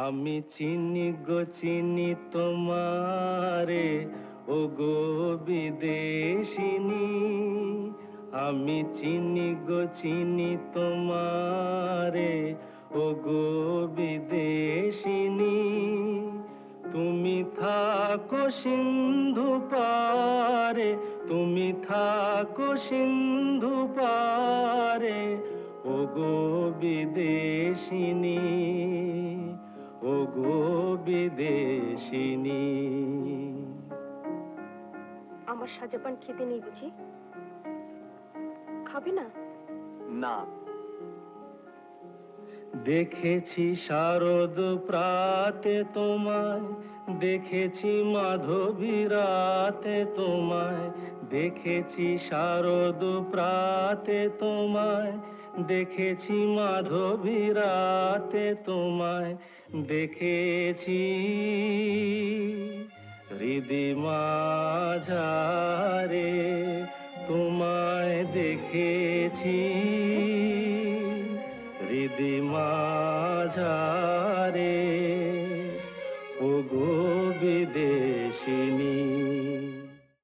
আমি চিনি গো চিনি তোমারে, ও গো বিদেশিনী। আমি চিনি গো চিনি তোমারে, ও গো বিদেশিনী। তুমি থাকো সিন্ধু পারে, তুমি থাকো সিন্ধু পারে, ও গো বিদেশিনী, ও গো বিদেশিনী। আমার সাজাপান খেতে নেই বুঝি? খাবে না? না। দেখেছি শারদ প্রাতে তোমায়, দেখেছি মাধবী রাতে তোমায়, দেখেছি শারদ প্রাতে তোমায়, দেখেছি মাধবী রাতে তোমায়, দেখেছি হৃদি মাঝারে তোমায় দেখেছি, হৃদি মাঝারে